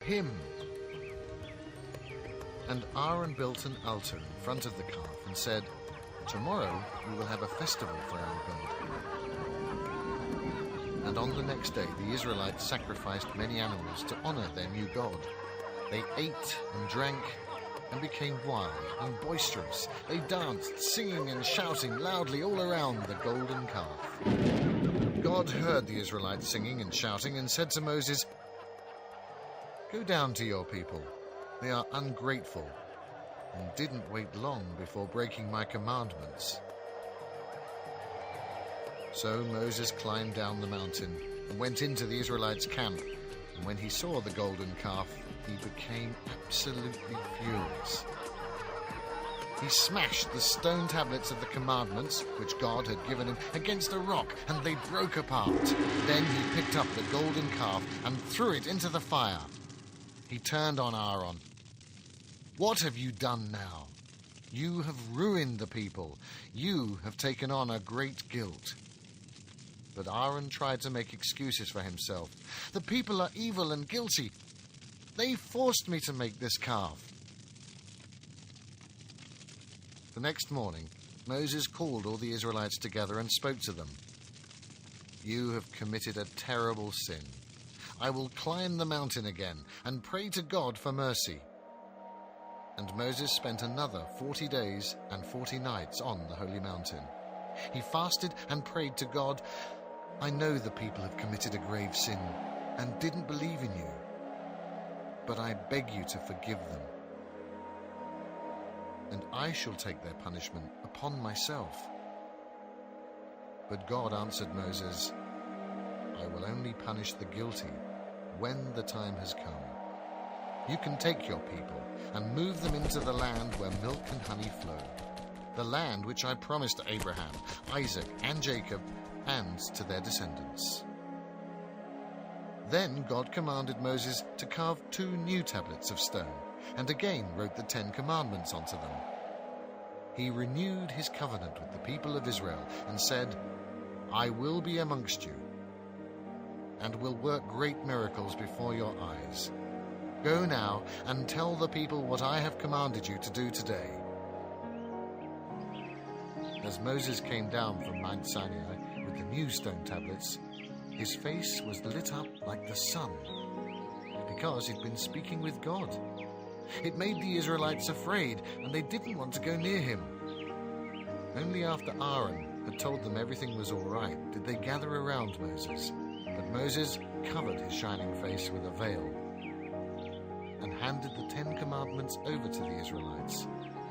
him." And Aaron built an altar in front of the calf and said, "Tomorrow we will have a festival for our God." And on the next day the Israelites sacrificed many animals to honor their new God. They ate and drank and became wild and boisterous. They danced, singing and shouting loudly all around the golden calf. God heard the Israelites singing and shouting and said to Moses, "Go down to your people. They are ungrateful and didn't wait long before breaking my commandments." So Moses climbed down the mountain and went into the Israelites' camp. And when he saw the golden calf, he became absolutely furious. He smashed the stone tablets of the commandments, which God had given him, against a rock, and they broke apart. Then he picked up the golden calf and threw it into the fire. He turned on Aaron. "What have you done now? You have ruined the people. You have taken on a great guilt." But Aaron tried to make excuses for himself. "The people are evil and guilty. They forced me to make this calf." The next morning, Moses called all the Israelites together and spoke to them. "You have committed a terrible sin. I will climb the mountain again and pray to God for mercy." And Moses spent another 40 days and 40 nights on the holy mountain. He fasted and prayed to God, "I know the people have committed a grave sin and didn't believe in you, but I beg you to forgive them. And I shall take their punishment upon myself." But God answered Moses, "I will only punish the guilty when the time has come. You can take your people and move them into the land where milk and honey flow, the land which I promised to Abraham, Isaac, and Jacob, and to their descendants." Then God commanded Moses to carve 2 new tablets of stone, and again wrote the 10 Commandments onto them. He renewed his covenant with the people of Israel and said, "I will be amongst you, and will work great miracles before your eyes. Go now and tell the people what I have commanded you to do today." As Moses came down from Mount Sinai with the new stone tablets, his face was lit up like the sun, because he'd been speaking with God. It made the Israelites afraid, and they didn't want to go near him. Only after Aaron had told them everything was all right did they gather around Moses. But Moses covered his shining face with a veil and handed the 10 Commandments over to the Israelites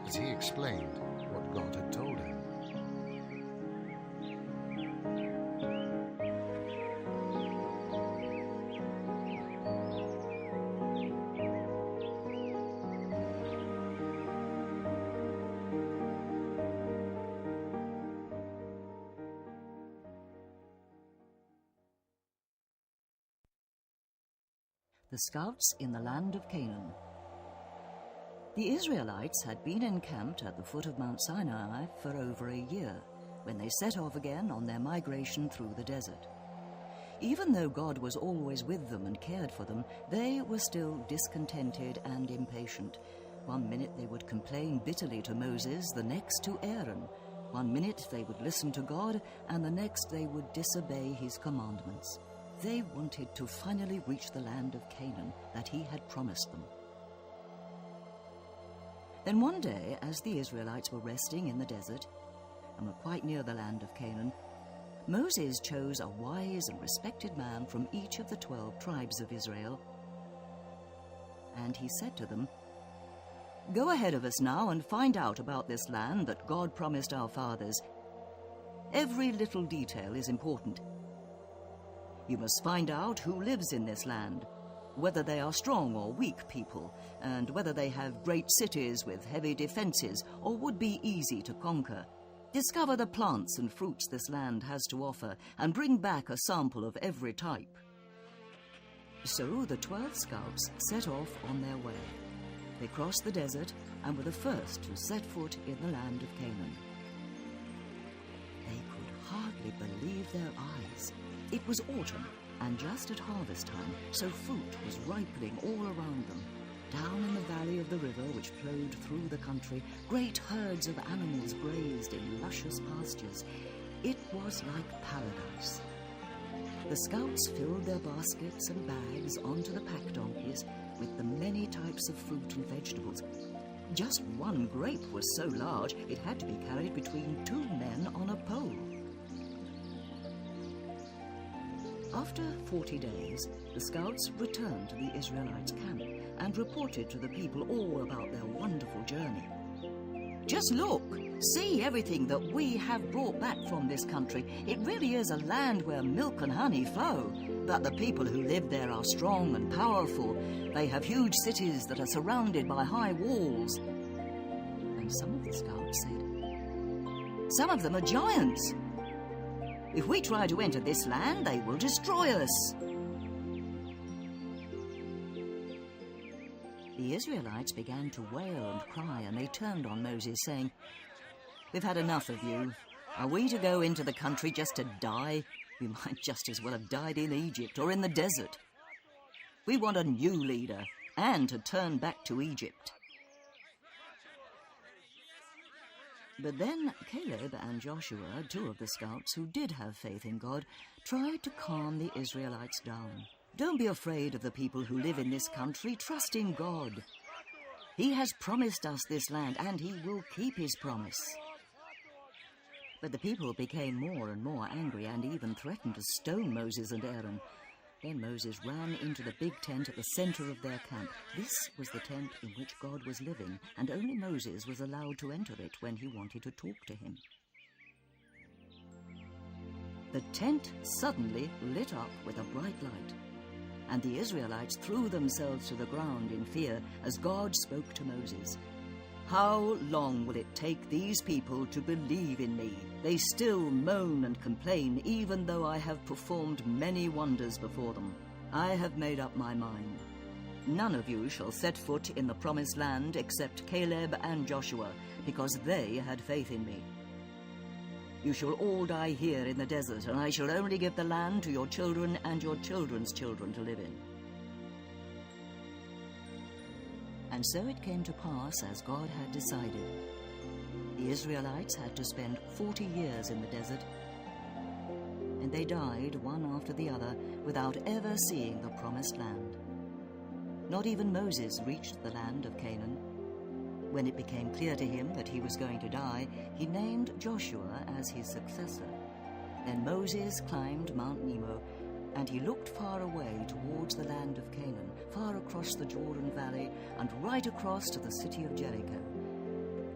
as he explained what God had told him. The scouts in the land of Canaan. The Israelites had been encamped at the foot of Mount Sinai for over a year when they set off again on their migration through the desert. Even though God was always with them and cared for them, they were still discontented and impatient. One minute they would complain bitterly to Moses, the next to Aaron. One minute they would listen to God, and the next they would disobey his commandments. They wanted to finally reach the land of Canaan that he had promised them. Then one day, as the Israelites were resting in the desert and were quite near the land of Canaan, Moses chose a wise and respected man from each of the 12 tribes of Israel. And he said to them, "Go ahead of us now and find out about this land that God promised our fathers. Every little detail is important. You must find out who lives in this land, whether they are strong or weak people, and whether they have great cities with heavy defenses or would be easy to conquer. Discover the plants and fruits this land has to offer, and bring back a sample of every type." So the 12 scouts set off on their way. They crossed the desert and were the first to set foot in the land of Canaan. They could hardly believe their eyes. It was autumn, And just at harvest time, so fruit was ripening all around them. Down in the valley of the river which flowed through the country, great herds of animals grazed in luscious pastures. It was like paradise. The scouts filled their baskets and bags onto the pack donkeys with the many types of fruit and vegetables. Just one grape was so large it had to be carried between 2 men on a pole. After 40 days, the scouts returned to the Israelites' camp and reported to the people all about their wonderful journey. "Just look! See everything that we have brought back from this country. It really is a land where milk and honey flow. But the people who live there are strong and powerful. They have huge cities that are surrounded by high walls." And some of the scouts said, "Some of them are giants. If we try to enter this land, they will destroy us." The Israelites began to wail and cry, and they turned on Moses, saying, "We've had enough of you. Are we to go into the country just to die? We might just as well have died in Egypt or in the desert. We want a new leader and to turn back to Egypt." But then Caleb and Joshua, 2 of the scouts who did have faith in God, tried to calm the Israelites down. "Don't be afraid of the people who live in this country. Trust in God. He has promised us this land, and he will keep his promise." But the people became more and more angry and even threatened to stone Moses and Aaron. Then Moses ran into the big tent at the center of their camp. This was the tent in which God was living, and only Moses was allowed to enter it when he wanted to talk to him. The tent suddenly lit up with a bright light, and the Israelites threw themselves to the ground in fear as God spoke to Moses. "How long will it take these people to believe in me? They still moan and complain, even though I have performed many wonders before them. I have made up my mind. None of you shall set foot in the promised land except Caleb and Joshua, because they had faith in me. You shall all die here in the desert, and I shall only give the land to your children and your children's children to live in." And so it came to pass as God had decided. The Israelites had to spend 40 years in the desert, and they died one after the other without ever seeing the promised land. Not even Moses reached the land of Canaan. When it became clear to him that he was going to die, he named Joshua as his successor. Then Moses climbed Mount Nebo, and he looked far away towards the land of Canaan, far across the Jordan Valley and right across to the city of Jericho.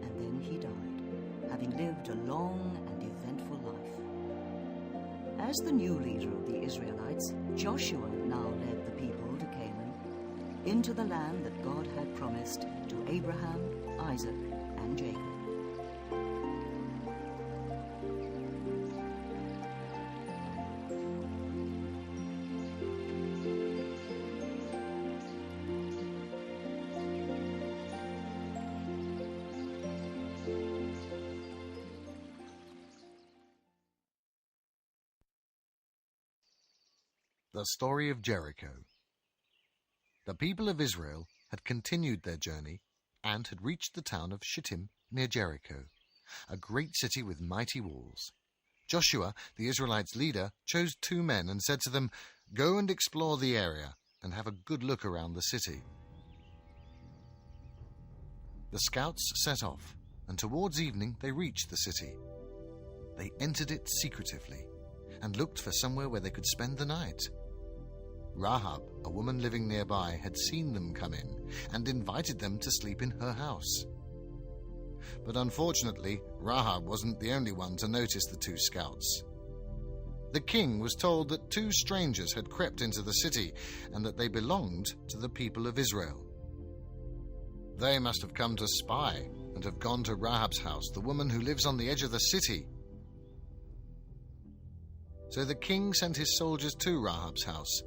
And then he died, having lived a long and eventful life. As the new leader of the Israelites, Joshua now led the people to Canaan, into the land that God had promised to Abraham, Isaac, and Jacob. The story of Jericho. The people of Israel had continued their journey and had reached the town of Shittim near Jericho, a great city with mighty walls. Joshua, the Israelites' leader, chose 2 men and said to them, "Go and explore the area and have a good look around the city." The scouts set off, and towards evening they reached the city. They entered it secretively and looked for somewhere where they could spend the night. Rahab, a woman living nearby, had seen them come in and invited them to sleep in her house. But unfortunately, Rahab wasn't the only one to notice the 2 scouts. The king was told that 2 strangers had crept into the city and that they belonged to the people of Israel. They must have come to spy and have gone to Rahab's house, the woman who lives on the edge of the city. So the king sent his soldiers to Rahab's house,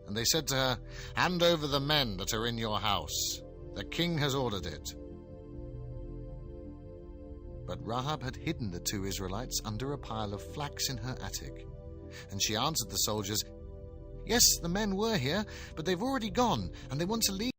and they said to her, "Hand over the men that are in your house. The king has ordered it." But Rahab had hidden the 2 Israelites under a pile of flax in her attic, and she answered the soldiers, Yes, the men were here, but they've already gone, and they want to leave.